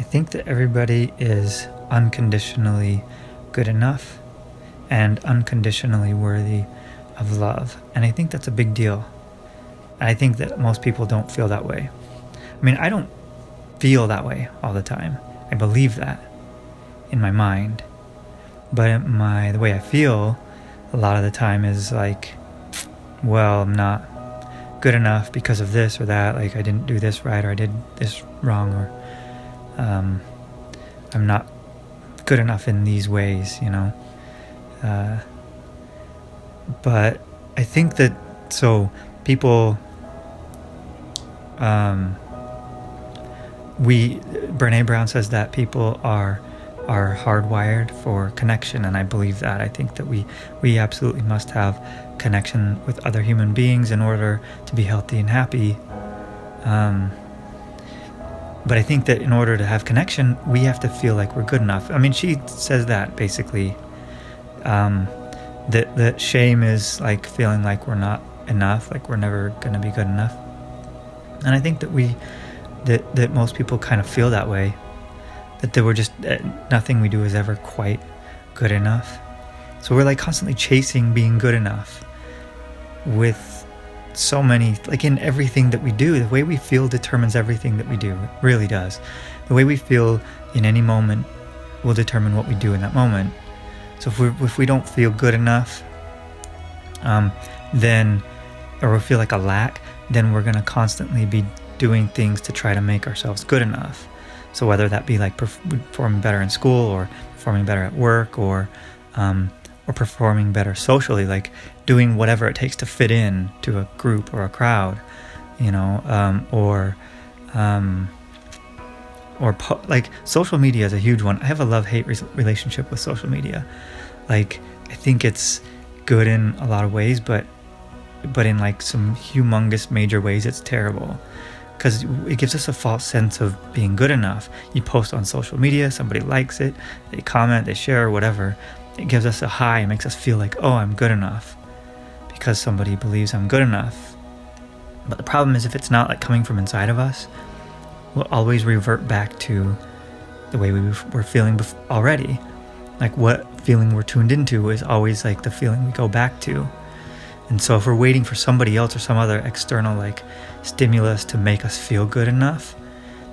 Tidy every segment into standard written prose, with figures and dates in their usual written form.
I think that everybody is unconditionally good enough and unconditionally worthy of love. And I think that's a big deal. And I think that most people don't feel that way. I mean, I don't feel that way all the time. I believe that in my mind. But the way I feel a lot of the time is like, well, I'm not good enough because of this or that. Like, I didn't do this right, or I did this wrong, or I'm not good enough in these ways, but I think that, so people, Brene Brown says that people are hardwired for connection, and I believe that. I think that we absolutely must have connection with other human beings in order to be healthy and happy. But I think that in order to have connection, we have to feel like we're good enough. I mean, she says that basically, that shame is like feeling like we're not enough, like we're never going to be good enough. And I think that that most people kind of feel that way, that they were just, nothing we do is ever quite good enough. So we're like constantly chasing being good enough with so many, like in everything that we do. The way we feel determines everything that we do. It really does. The way we feel in any moment will determine what we do in that moment. So if we don't feel good enough, then, or we feel like a lack, then we're going to constantly be doing things to try to make ourselves good enough. So whether that be like performing better in school, or performing better at work, or performing better socially, like doing whatever it takes to fit in to a group or a crowd, like social media is a huge one. I have a love-hate relationship with social media. Like, I think it's good in a lot of ways, but in like some humongous major ways, it's terrible. Because it gives us a false sense of being good enough. You post on social media, somebody likes it, they comment, they share, whatever. It gives us a high, it makes us feel like, oh, I'm good enough, because somebody believes I'm good enough. But the problem is, if it's not like coming from inside of us, we'll always revert back to the way we were feeling already. Like, what feeling we're tuned into is always like the feeling we go back to. And so if we're waiting for somebody else or some other external like stimulus to make us feel good enough,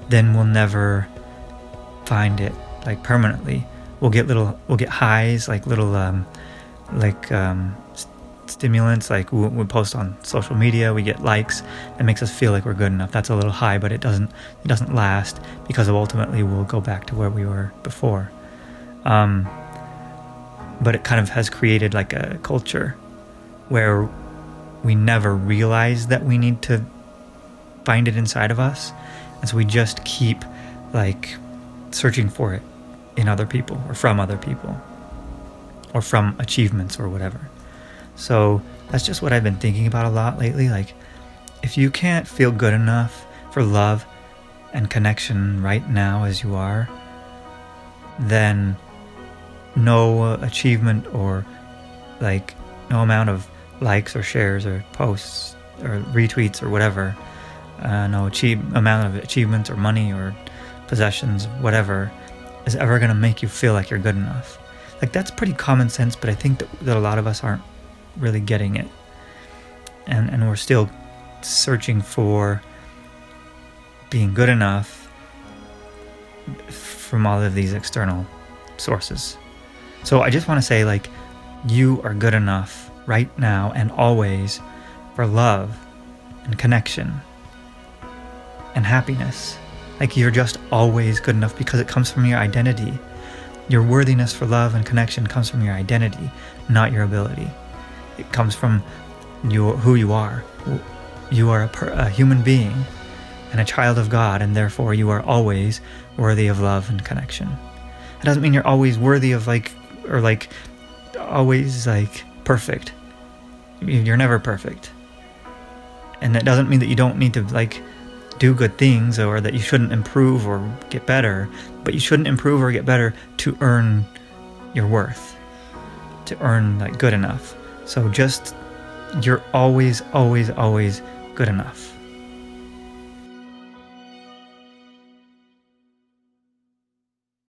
then we'll never find it like permanently. We'll get highs, like little stimulants, like we post on social media, we get likes, that makes us feel like we're good enough. That's a little high, but it doesn't last, because ultimately we'll go back to where we were before. But it kind of has created like a culture where we never realize that we need to find it inside of us, and so we just keep like searching for it in other people, or from other people, or from achievements or whatever. So that's just what I've been thinking about a lot lately. Like, if you can't feel good enough for love and connection right now as you are, then no achievement, or like no amount of likes or shares or posts or retweets or whatever, no amount of achievements or money or possessions, whatever, is ever going to make you feel like you're good enough. Like, that's pretty common sense, but I think that a lot of us aren't really getting it. And we're still searching for being good enough from all of these external sources. So I just want to say, like, you are good enough right now and always for love and connection and happiness. Like, you're just always good enough because it comes from your identity. Your worthiness for love and connection comes from your identity, not your ability. It comes from who you are. You are a human being and a child of God, and therefore you are always worthy of love and connection. It doesn't mean you're always worthy of always perfect. You're never perfect. And that doesn't mean that you don't need to do good things, or that you shouldn't improve or get better, but you shouldn't improve or get better to earn your worth, to earn good enough. So just, you're always, always, always good enough.